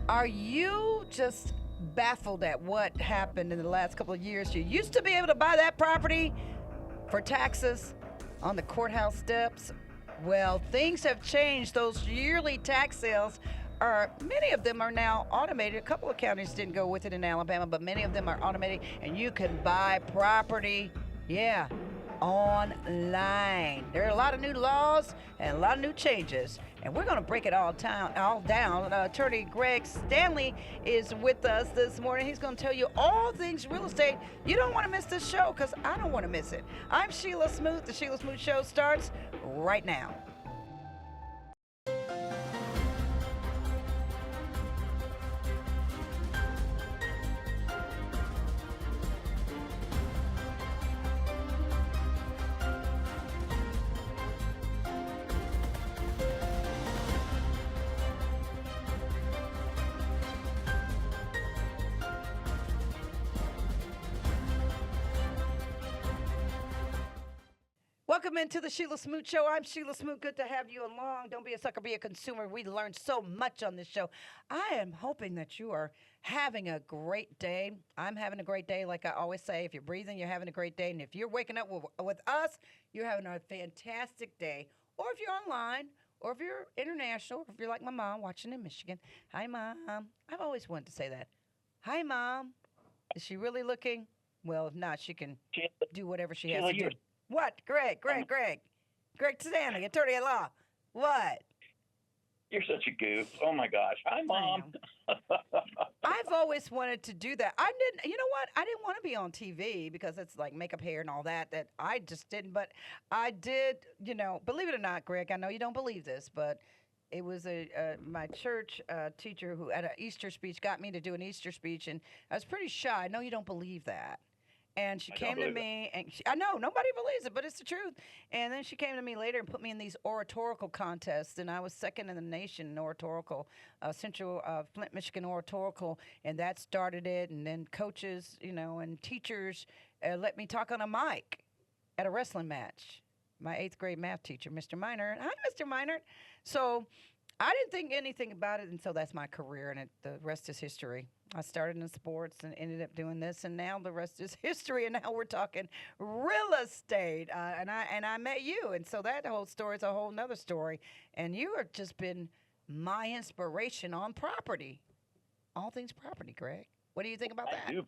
Are you just baffled at what happened in the last couple of years? You used to be able to buy that property for taxes on the courthouse steps. Well, things have changed. Those yearly tax sales are, many of them are now automated. A couple of counties didn't go with it in Alabama, but many of them are automated, and you can buy property, yeah, online. There are a lot of new laws and a lot of new changes, and we're going to break it all down. Attorney Greg Stanley is with us this morning. He's going to tell you all things real estate. You don't want to miss this show because I don't want to miss it. I'm Shelia Smoot. The Shelia Smoot Show starts right now. Welcome into the Shelia Smoot Show. I'm Shelia Smoot. Good to have you along. Don't be a sucker, be a consumer. We learned so much on this show. I am hoping that you are having a great day. I'm having a great day. Like I always say, if you're breathing, you're having a great day. And if you're waking up with us, you're having a fantastic day. Or if you're online, or if you're international, or if you're like my mom watching in Michigan. Hi, Mom. I've always wanted to say that. Hi, Mom. Is she really looking? Well, if not, she can do whatever she has to do. What? Greg Stanley, attorney at law. What? You're such a goof. Oh my gosh. Hi, Mom. I've always wanted to do that. I didn't, you know what? I didn't want to be on TV because it's like makeup, hair, and all that I just didn't. But I did, believe it or not, Greg, I know you don't believe this, but it was my church teacher who at an Easter speech got me to do an Easter speech, and I was pretty shy. I know you don't believe that. And she came to me, and I know nobody believes it, but it's the truth. And then she came to me later and put me in these oratorical contests, and I was second in the nation in oratorical, Central Flint, Michigan oratorical, and that started it. And then coaches, and teachers let me talk on a mic at a wrestling match. My 8th grade math teacher, Mr. Minor. Hi, Mr. Minor. So I didn't think anything about it, and so that's my career, and the rest is history. I started in sports and ended up doing this, and now the rest is history. And now we're talking real estate, and I met you, and so that whole story is a whole nother story. And you have just been my inspiration on property, all things property, Greg. What do you think about that?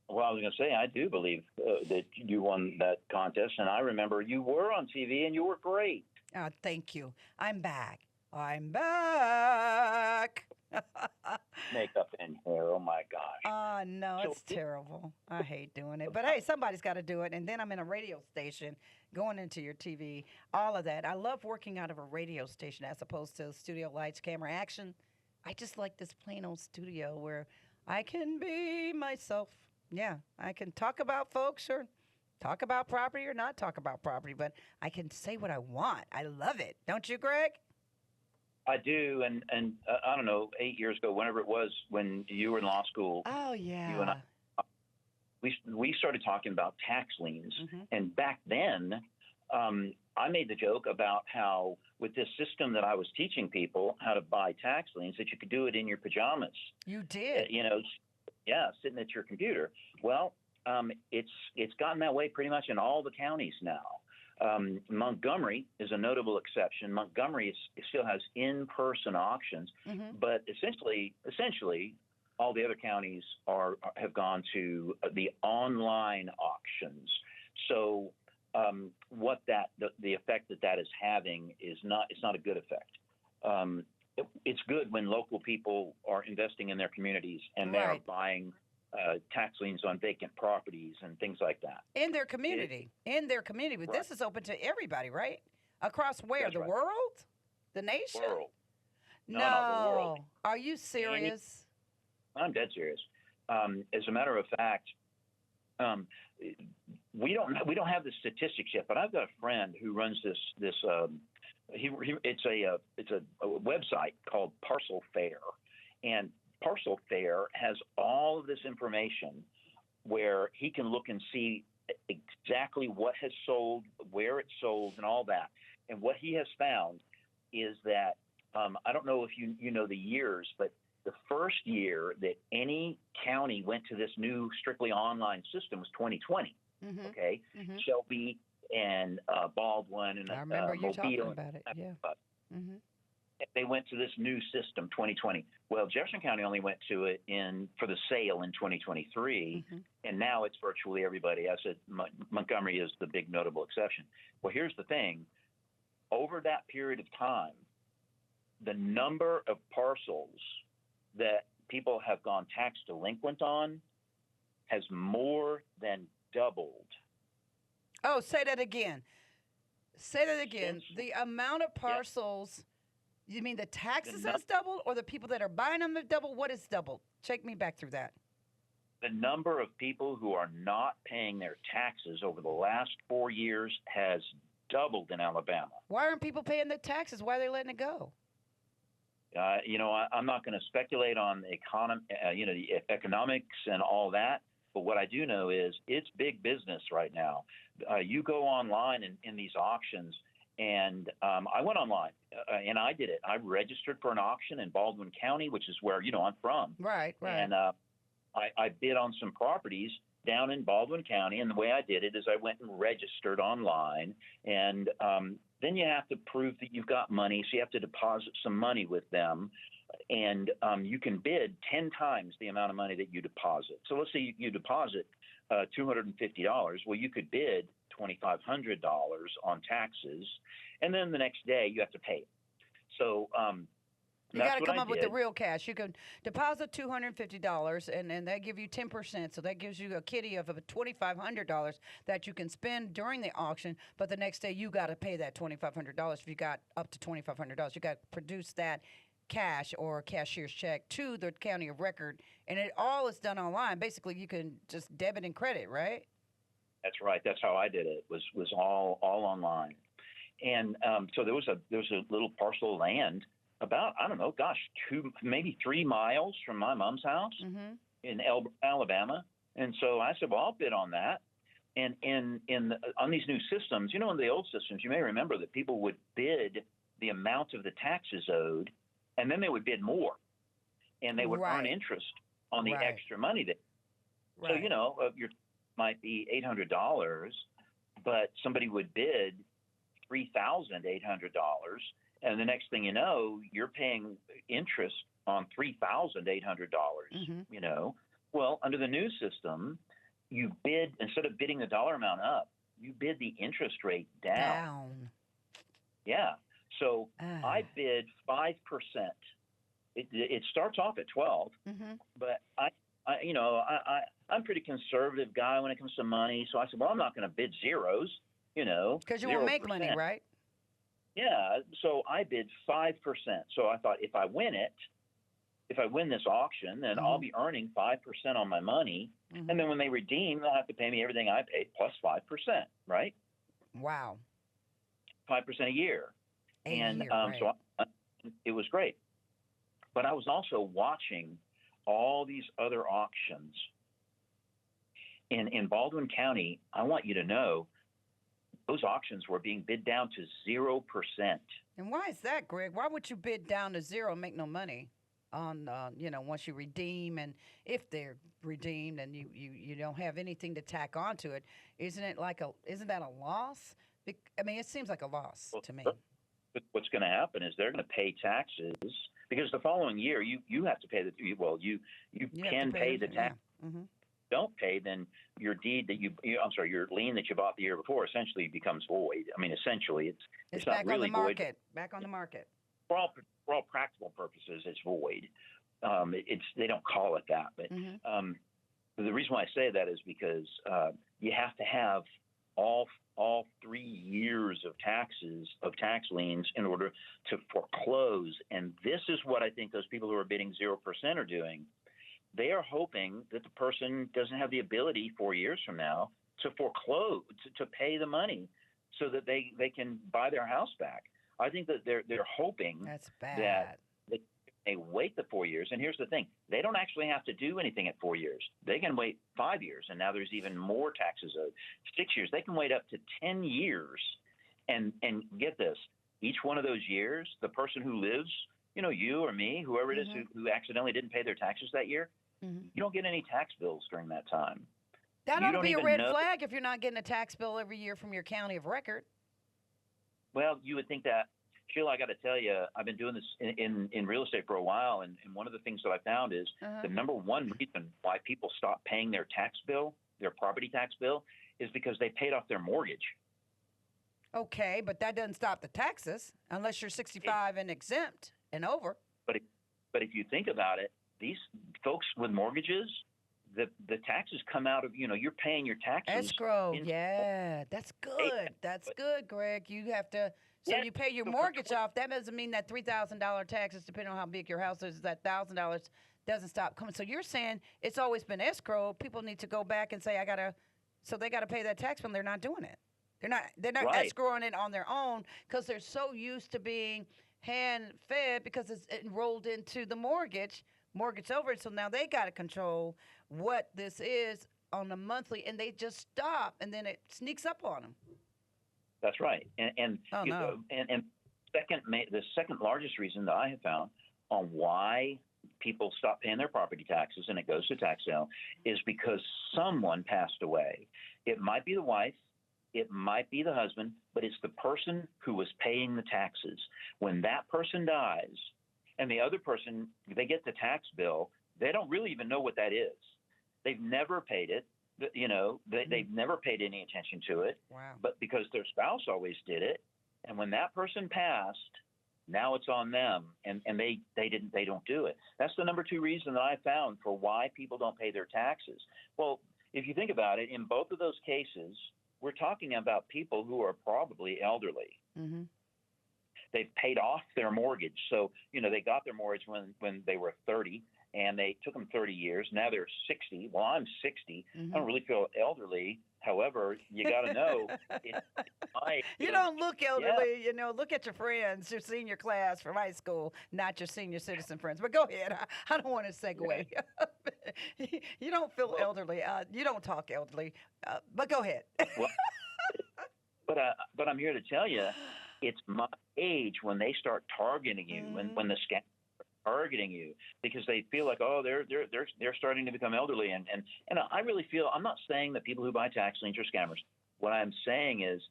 Well, I was going to say, I do believe that you won that contest, and I remember you were on TV, and you were great. Thank you. I'm back. Makeup and hair, oh my gosh. No, it's terrible. I hate doing it. But hey, somebody's got to do it. And then I'm in a radio station going into your TV, all of that. I love working out of a radio station as opposed to studio lights, camera, action. I just like this plain old studio where I can be myself. Yeah, I can talk about folks or talk about property or not talk about property, but I can say what I want. I love it. Don't you, Greg? I do, and I don't know, 8 years ago, whenever it was, when you were in law school. Oh yeah. You and I, we started talking about tax liens, and back then, I made the joke about how with this system that I was teaching people how to buy tax liens, that you could do it in your pajamas. You did. Sitting at your computer. Well, it's gotten that way pretty much in all the counties now. Montgomery is a notable exception. Montgomery still has in-person auctions, but essentially, all the other counties have gone to the online auctions. So, the effect that is having is not a good effect. It's good when local people are investing in their communities and they're buying tax liens on vacant properties and things like that. In their community. But this is open to everybody, right? Across where? That's the right. world? The nation? World. No. The world. Are you serious? I'm dead serious. As a matter of fact, we don't have the statistics yet, but I've got a friend who runs this. It's a website called Parcel Fair, and Parcel Fair has all of this information where he can look and see exactly what has sold, where it's sold, and all that. And what he has found is that I don't know if you know the years, but The first year that any county went to this new strictly online system was 2020. Mm-hmm. Okay, Mm-hmm. Shelby and Baldwin and I remember you talking Mobile. about it. Yeah. Mm-hmm. They went to this new system, 2020. Well, Jefferson County only went to it for the sale in 2023, and now it's virtually everybody. I said Montgomery is the big notable exception. Well, here's the thing. Over that period of time, the number of parcels that people have gone tax delinquent on has more than doubled. Oh, say that again. Say that again. The amount of parcels, you mean the taxes has doubled, or the people that are buying them have doubled? What is doubled? Take me back through that. The number of people who are not paying their taxes over the last 4 years has doubled in Alabama. Why aren't people paying their taxes? Why are they letting it go? I'm not going to speculate on the the economics and all that. But what I do know is it's big business right now. You go online in these auctions, and I went online and I did it. I registered for an auction in Baldwin County, which is where I'm from. Right. And I bid on some properties down in Baldwin County, and the way I did it is I went and registered online, and then you have to prove that you've got money, so you have to deposit some money with them, and you can bid 10 times the amount of money that you deposit. So let's say you deposit $250. Well, you could bid $2,500 on taxes, and then the next day you have to pay it. So you got to come up with the real cash. You can deposit $250, and they give you 10%. So that gives you a kitty of $2,500 that you can spend during the auction. But the next day, you got to pay that $2,500. If you got up to $2,500, you got to produce that cash or a cashier's check to the county of record, and it all is done online. Basically, you can just debit and credit, right? That's right. That's how I did it. Was all online, and so there was a little parcel of land about, I don't know, 2, maybe 3 miles from my mom's house in Alabama. And so I said, well, I'll bid on that. And on these new systems, in the old systems, you may remember that people would bid the amount of the taxes owed, and then they would bid more, and they would earn interest on the extra money. So, your might be $800, but somebody would bid $3,800. And the next thing you know, you're paying interest on $3,800. Well, under the new system, you bid, instead of bidding the dollar amount up, you bid the interest rate down. Yeah. So I bid 5%. It starts off at 12, but I'm a pretty conservative guy when it comes to money. So I said, well, I'm not going to bid zeros, because you won't make money, right? Yeah, so I bid 5%. So I thought, if I win this auction, then I'll be earning 5% on my money. And then when they redeem, they'll have to pay me everything I paid plus 5%, right? Wow. 5% a year. So it was great. But I was also watching all these other auctions. In Baldwin County, I want you to know, those auctions were being bid down to 0%. And why is that, Greg? Why would you bid down to zero and make no money on, once you redeem, and if they're redeemed and you don't have anything to tack onto it? Isn't that a loss? I mean, it seems like a loss to me. What's going to happen is they're going to pay taxes, because the following year you have to pay you can pay the tax. Yeah. Don't pay, then your deed that your lien that you bought the year before essentially becomes void. I mean, essentially, it's not really void. Back on the market. For all practical purposes, it's void. They don't call it that, but the reason why I say that is because you have to have all 3 years of tax liens in order to foreclose, and this is what I think those people who are bidding 0% are doing. They are hoping that the person doesn't have the ability 4 years from now to foreclose, to pay the money so that they can buy their house back. I think that they're hoping that they wait the 4 years. And here's the thing. They don't actually have to do anything at 4 years. They can wait 5 years, and now there's even more taxes owed. 6 years. They can wait up to 10 years. And get this, each one of those years, the person who lives you or me, whoever it is who accidentally didn't pay their taxes that year, Mm-hmm. you don't get any tax bills during that time. That You ought to don't be a even red know. flag if you're not getting a tax bill every year from your county of record. Well, you would think that. Sheila, I got to tell you, I've been doing this in real estate for a while, and one of the things that I found is the number one reason why people stop paying their tax bill, their property tax bill, is because they paid off their mortgage. Okay, but that doesn't stop the taxes unless you're 65 and exempt and over. But if you think about it, these folks with mortgages, the taxes come out of, you're paying your taxes. Escrow, yeah, that's good. That's good, Greg. You have to, so you pay your mortgage off. That doesn't mean that $3,000 taxes, depending on how big your house is, that $1,000 doesn't stop coming. So you're saying it's always been escrow. People need to go back and say, so they got to pay that tax when they're not doing it. They're not Right. escrowing it on their own because they're so used to being hand-fed because it's enrolled into the mortgage over. So now they got to control what this is on the monthly, and they just stop, and then it sneaks up on them. That's right. And no. The second largest reason that I have found on why people stop paying their property taxes and it goes to tax sale is because someone passed away. It might be the wife, it might be the husband, but it's the person who was paying the taxes. When that person dies and the other person, they get the tax bill, they don't really even know what that is. They've never paid it. They've never paid any attention to it. Wow. But because their spouse always did it, and when that person passed, now it's on them, and they don't do it. That's the number two reason that I found for why people don't pay their taxes. Well, if you think about it, in both of those cases, we're talking about people who are probably elderly. Mm-hmm. They've paid off their mortgage. So, they got their mortgage when they were 30, and they took them 30 years. Now they're 60. Well, I'm 60. Mm-hmm. I don't really feel elderly. However, you got to know. You don't look elderly. Yeah. Look at your friends, your senior class from high school, not your senior citizen friends. But go ahead. I don't want to segue. Yeah. You don't feel elderly. You don't talk elderly. But go ahead. Well, but I'm here to tell you, it's my age when they start targeting you, when the scam targeting you, because they feel like, they're starting to become elderly, and I really feel, I'm not saying that people who buy tax liens are scammers. What I'm saying is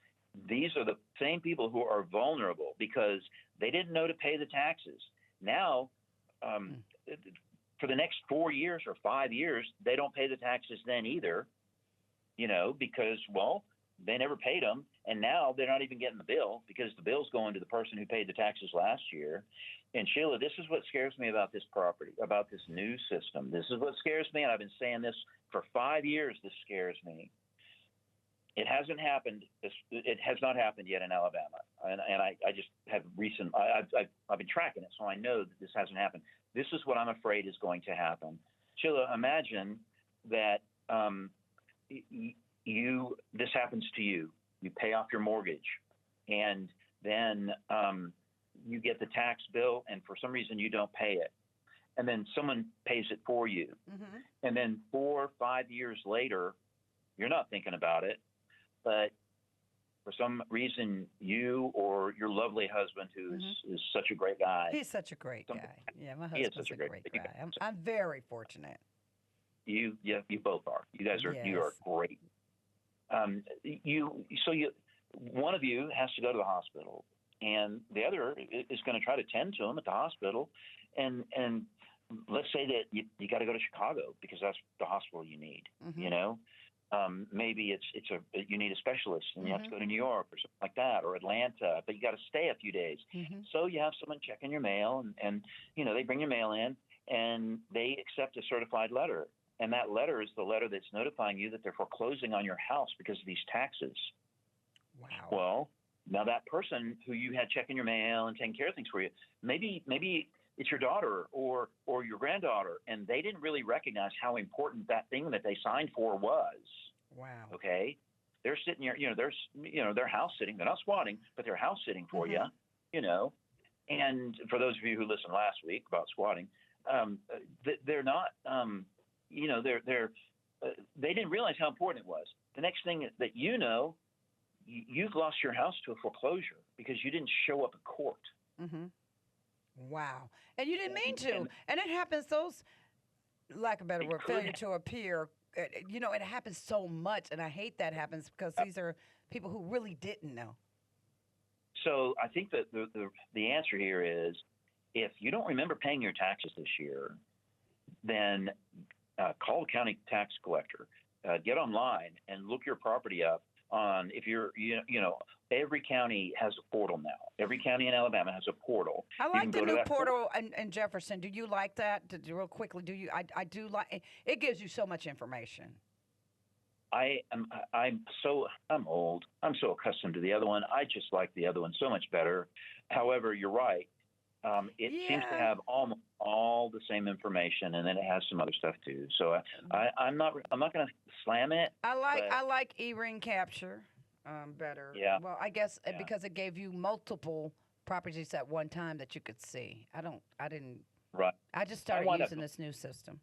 these are the same people who are vulnerable because they didn't know to pay the taxes. Now, for the next 4 years or 5 years, they don't pay the taxes then either, because, they never paid them, and now they're not even getting the bill because the bill's going to the person who paid the taxes last year. And Sheila, this is what scares me about this property, about this new system. This is what scares me, and I've been saying this for 5 years. This scares me. It hasn't happened. It has not happened yet in Alabama, and I just have recent. I've been tracking it, so I know that this hasn't happened. This is what I'm afraid is going to happen. Sheila, imagine that this happens to you. You pay off your mortgage, and then you get the tax bill, and for some reason you don't pay it, and then someone pays it for you, and then 4 or 5 years later, you're not thinking about it, but for some reason you or your lovely husband, who is such a great guy. He's such a great guy. Yeah, my husband's a great guy. I'm very fortunate. You both are. You guys are. Yes. You are great. One of you has to go to the hospital, and the other is going to try to tend to him at the hospital, and let's say that you got to go to Chicago because that's the hospital you need. Maybe you need a specialist, and you have to go to New York or something like that, or Atlanta, but you got to stay a few days. So you have someone checking your mail, and they bring your mail in, and they accept a certified letter. And that letter is the letter that's notifying you that they're foreclosing on your house because of these taxes. Wow. Well, now that person who you had checking your mail and taking care of things for you, maybe it's your daughter or your granddaughter, and they didn't really recognize how important that thing that they signed for was. Wow. Okay? They're sitting here, they're house sitting. They're not squatting, but they're house sitting for you, And for those of you who listened last week about squatting, they're not they didn't realize how important it was. The next thing that you've lost your house to a foreclosure because you didn't show up at court. Wow. And you didn't mean to. And And it happens, those, lack of a better it word, could. failure to appear. It happens so much, and I hate that happens because these are people who really didn't know. So I think that the answer here is, if you don't remember paying your taxes this year, then call the county tax collector. Get online and look your property up on, if you're, every county has a portal now. Every county in Alabama has a portal. I You like can the go to new that portal in Jefferson. Do you like that? Real quickly, do you? I do like it. Gives you so much information. I'm old. I'm so accustomed to the other one. I just like the other one so much better. However, you're right. It seems to have almost all the same information, and then it has some other stuff too. So I'm not going to slam it. I like e-ring capture better. Yeah. Well, I guess because it gave you multiple properties at one time that you could see. I didn't. Right. I just started using this new system.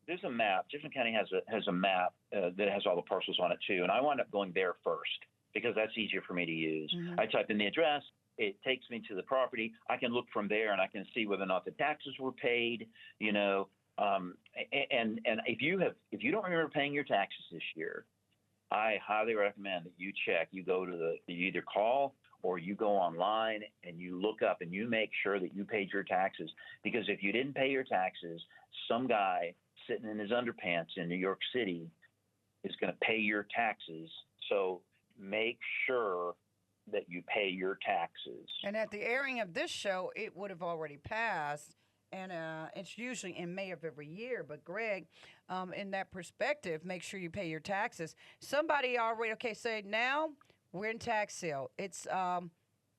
There's a map. Jefferson County has a map that has all the parcels on it too, and I wound up going there first because that's easier for me to use. Mm-hmm. I type in the address. It takes me to the property. I can look from there, and I can see whether or not the taxes were paid. And if you don't remember paying your taxes this year, I highly recommend that you check. You go to you either call or you go online and you look up and you make sure that you paid your taxes. Because if you didn't pay your taxes, some guy sitting in his underpants in New York City is going to pay your taxes. So make sure that you pay your taxes. And at the airing of this show, it would have already passed, and it's usually in May of every year. But Greg, in that perspective, make sure you pay your taxes. Somebody already, say now we're in tax sale. It's all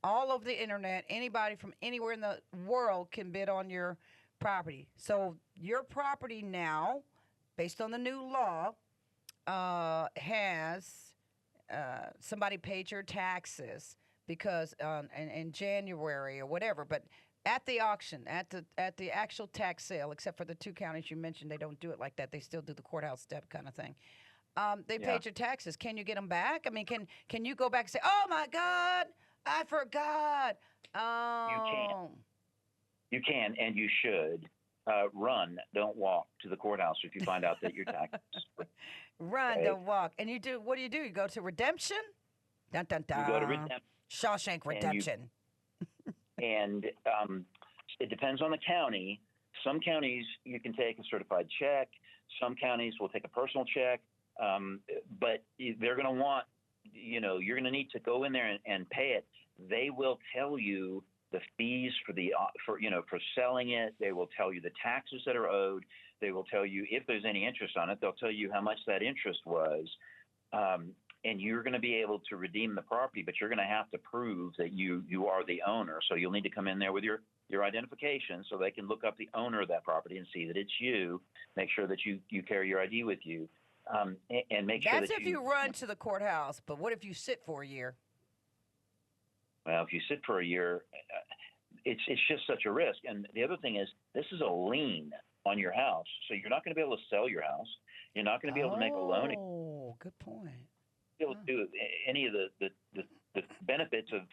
over the internet. Anybody from anywhere in the world can bid on your property. So your property now, based on the new law, has somebody paid your taxes because in January or whatever. But at the auction, at the actual tax sale, except for the two counties you mentioned, they don't do it like that. They still do the courthouse step kind of thing. They paid your taxes. Can you get them back? I mean, can you go back and say, "Oh my God, I forgot"? You can, and you should. Run, don't walk to the courthouse if you find out that your taxes. Run, don't walk. And you do, what do? You go to redemption? Dun, dun, dun. You go to redemption. Shawshank Redemption. And it depends on the county. Some counties you can take a certified check. Some counties will take a personal check. But they're going to want, you're going to need to go in there and pay it. They will tell you the fees for selling it. They will tell you the taxes that are owed. They will tell you if there's any interest on it. They'll tell you how much that interest was. And you're going to be able to redeem the property, but you're going to have to prove that you are the owner. So you'll need to come in there with your identification so they can look up the owner of that property and see that it's you. Make sure that you carry your ID with you. And make sure that's if you run to the courthouse. But what if you sit for a year? Well, if you sit for a year, it's just such a risk. And the other thing is, this is a lien on your house, so you're not going to be able to sell your house. You're not going to be able to make a loan. Oh, good point. Be able to do any of the benefits of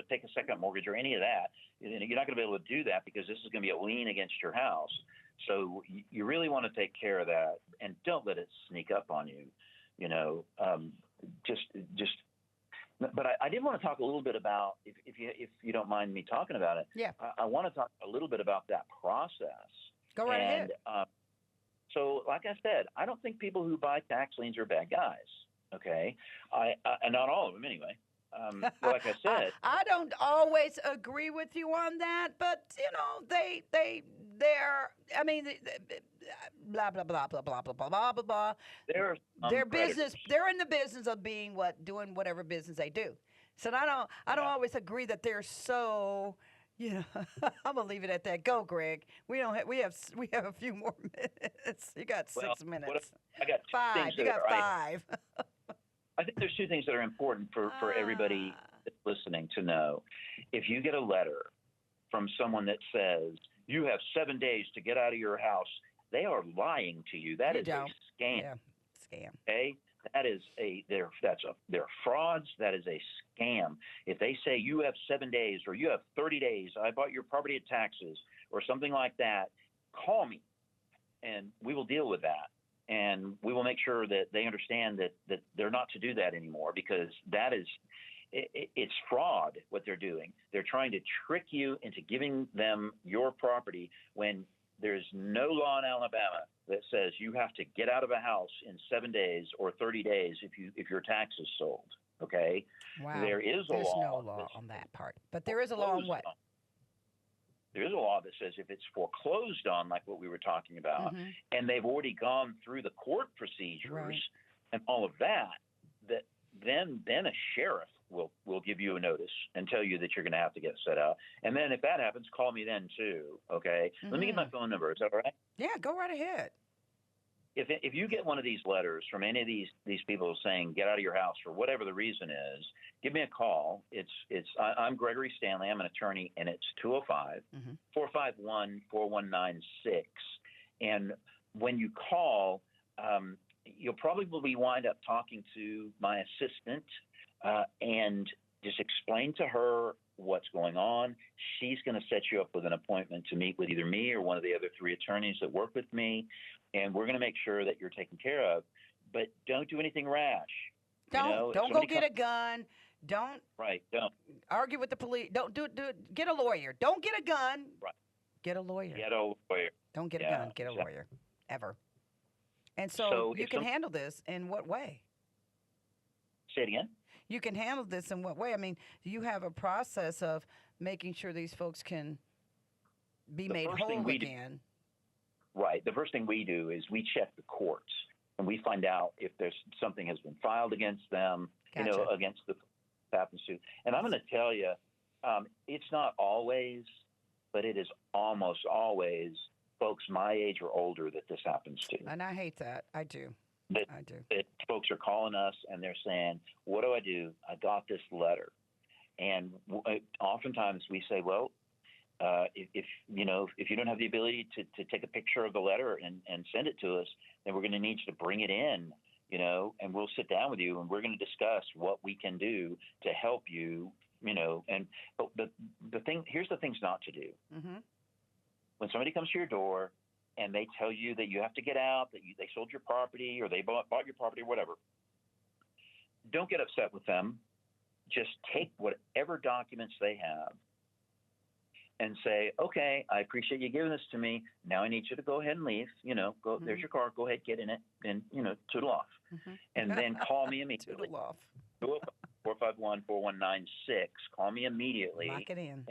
take a second mortgage or any of that. You're not going to be able to do that because this is going to be a lien against your house. So you really want to take care of that, and don't let it sneak up on you. But I did want to talk a little bit about, if you don't mind me talking about it. Yeah. I want to talk a little bit about that process. Go right ahead. So, like I said, I don't think people who buy tax liens are bad guys. Okay, and not all of them anyway. Like I said, I don't always agree with you on that, but they're. I mean, blah blah blah blah blah blah blah blah blah. Their business. They're in the business of doing whatever business they do. So I don't always agree that they're so. I'm gonna leave it at that. Go, Greg. We have a few more minutes. You got 6 minutes. I got 5. You got 5. I think there's two things that are important for everybody that's listening to know. If you get a letter from someone that says you have 7 days to get out of your house, they are lying to you. That is a scam. Yeah, scam. Okay, they're frauds. That is a scam. If they say you have 7 days or you have 30 days, I bought your property at taxes or something like that, call me and we will deal with that. And we will make sure that they understand that they're not to do that anymore, because that is, it's fraud what they're doing. They're trying to trick you into giving them your property when there's no law in Alabama that says you have to get out of a house in 7 days or 30 days if your tax is sold. Okay. Wow. There's no law on that part, but there is a law on what? There is a law that says if it's foreclosed on, like what we were talking about, and they've already gone through the court procedures and all of that, that then a sheriff will give you a notice and tell you that you're going to have to get set up. And then if that happens, call me then too. Okay. Let me get my phone number. Is that all right? Yeah, go right ahead. If you get one of these letters from any of these people saying get out of your house for whatever the reason is, give me a call. I'm Gregory Stanley. I'm an attorney, and it's 205-451-4196. And when you call, you'll probably wind up talking to my assistant and just explain to her what's going on. She's going to set you up with an appointment to meet with either me or one of the other 3 attorneys that work with me, and we're going to make sure that you're taken care of. But don't do anything rash. Don't go get a gun. Don't argue with the police. Don't do it. Get a lawyer. Don't get a gun. Right. Get a lawyer. Get a lawyer. Don't get a gun. Get a lawyer. Ever. And so you can handle this in what way? Say it again. You can handle this in what way? I mean, you have a process of making sure these folks can be made whole again. Right. The first thing we do is we check the courts, and we find out if there's something has been filed against them, against the happens to. And I'm going to tell you, it's not always, but it is almost always folks my age or older that this happens to. And I hate that. I do. I do. That folks are calling us and they're saying, what do I do? I got this letter. And oftentimes we say, well, if you don't have the ability to take a picture of the letter and send it to us, then we're going to need you to bring it in, and we'll sit down with you and we're going to discuss what we can do to help you, but the thing, here's the things not to do. When somebody comes to your door and they tell you that you have to get out, that they sold your property or they bought your property or whatever, don't get upset with them. Just take whatever documents they have and say, okay, I appreciate you giving this to me. Now I need you to go ahead and leave. Go. There's your car. Go ahead, get in it, and toodle off. And then call me immediately. Toodle off. 451-4196. Call me immediately. Lock it in.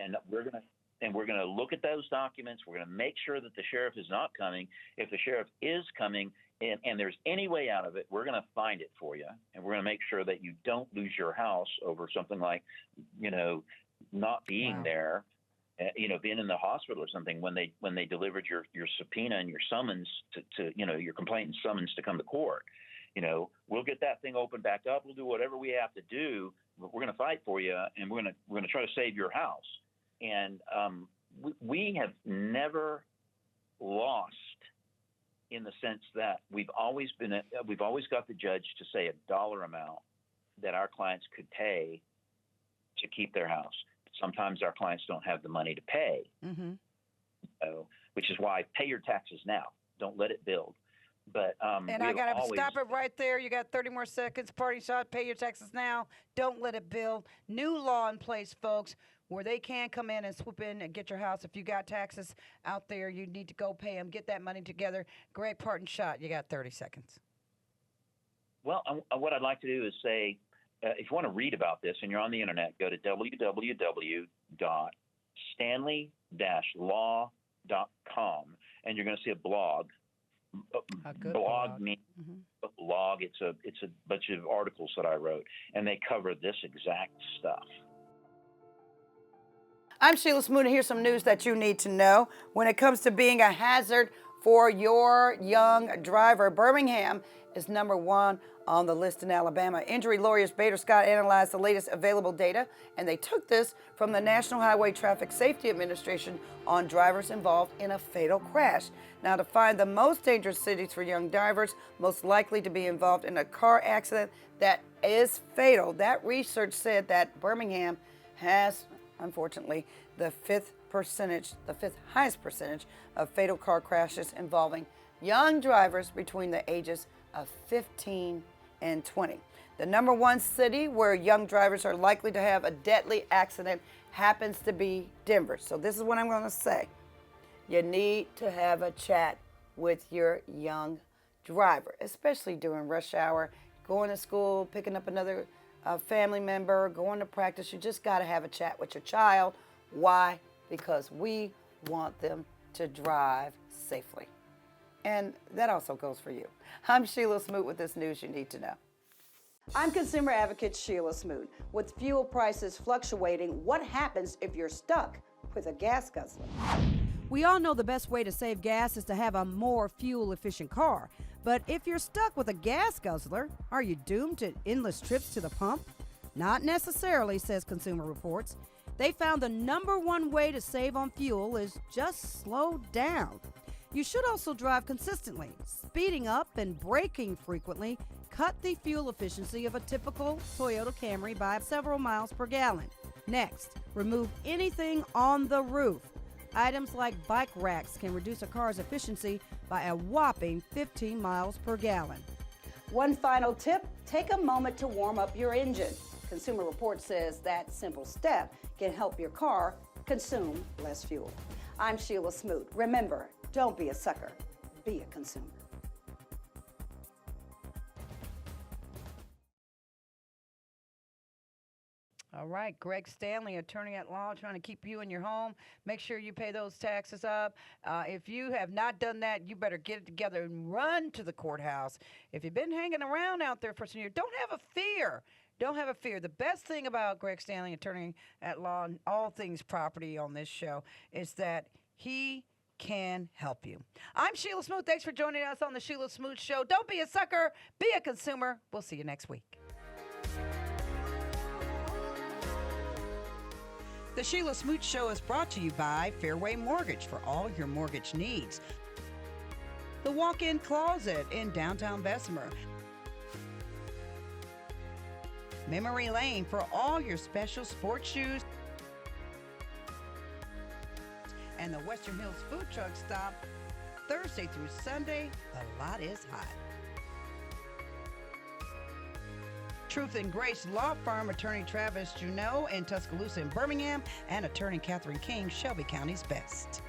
And we're gonna look at those documents. We're gonna make sure that the sheriff is not coming. If the sheriff is coming and there's any way out of it, we're gonna find it for you, and we're gonna make sure that you don't lose your house over something like, not being there. Being in the hospital or something when they delivered your subpoena and your summons to your complaint and summons to come to court. We'll get that thing opened back up. We'll do whatever we have to do. But we're going to fight for you, and we're going to try to save your house. And we have never lost in the sense that we've always got the judge to say a dollar amount that our clients could pay to keep their house. Sometimes our clients don't have the money to pay, which is why pay your taxes now. Don't let it build. But and I got to stop it right there. You got 30 more seconds. Party shot. Pay your taxes now. Don't let it build. New law in place, folks, where they can come in and swoop in and get your house. If you got taxes out there, you need to go pay them. Get that money together. Greg Parton shot. You got 30 seconds. Well, what I'd like to do is say, if you want to read about this and you're on the internet, go to www.stanley-law.com, and you're going to see a blog. Blog means blog. It's a bunch of articles that I wrote, and they cover this exact stuff. I'm Shelia Smoot, and here's some news that you need to know. When it comes to being a hazard for your young driver. Birmingham is number one on the list in Alabama. Injury lawyers Bader Scott analyzed the latest available data, and they took this from the National Highway Traffic Safety Administration on drivers involved in a fatal crash. Now, to find the most dangerous cities for young drivers most likely to be involved in a car accident that is fatal, that research said that Birmingham has, unfortunately, the fifth highest percentage of fatal car crashes involving young drivers between the ages of 15 and 20. The number one city where young drivers are likely to have a deadly accident happens to be Denver. So this is what I'm going to say. You need to have a chat with your young driver, especially during rush hour, going to school, picking up another family member, going to practice. You just got to have a chat with your child. Why? Because we want them to drive safely. And that also goes for you. I'm Shelia Smoot with this news you need to know. I'm consumer advocate Shelia Smoot. With fuel prices fluctuating, what happens if you're stuck with a gas guzzler? We all know the best way to save gas is to have a more fuel-efficient car. But if you're stuck with a gas guzzler, are you doomed to endless trips to the pump? Not necessarily, says Consumer Reports. They found the number one way to save on fuel is just slow down. You should also drive consistently. Speeding up and braking frequently cut the fuel efficiency of a typical Toyota Camry by several miles per gallon. Next, remove anything on the roof. Items like bike racks can reduce a car's efficiency by a whopping 15 miles per gallon. One final tip, take a moment to warm up your engine. Consumer Reports says that simple step can help your car consume less fuel. I'm Shelia Smoot. Remember, don't be a sucker, be a consumer. All right, Greg Stanley, attorney at law, trying to keep you in your home. Make sure you pay those taxes up. If you have not done that, you better get it together and run to the courthouse. If you've been hanging around out there for some years, don't have a fear. Don't have a fear. The best thing about Greg Stanley, attorney at law, and all things property on this show is that he can help you. I'm Shelia Smoot. Thanks for joining us on the Shelia Smoot Show. Don't be a sucker. Be a consumer. We'll see you next week. The Shelia Smoot Show is brought to you by Fairway Mortgage for all your mortgage needs. The Walk-In Closet in downtown Bessemer. Memory Lane for all your special sports shoes. And the Western Hills Food Truck Stop, Thursday through Sunday. The lot is hot. Truth and Grace Law Firm, attorney Travis Juneau in Tuscaloosa and Birmingham, and attorney Catherine King, Shelby County's best.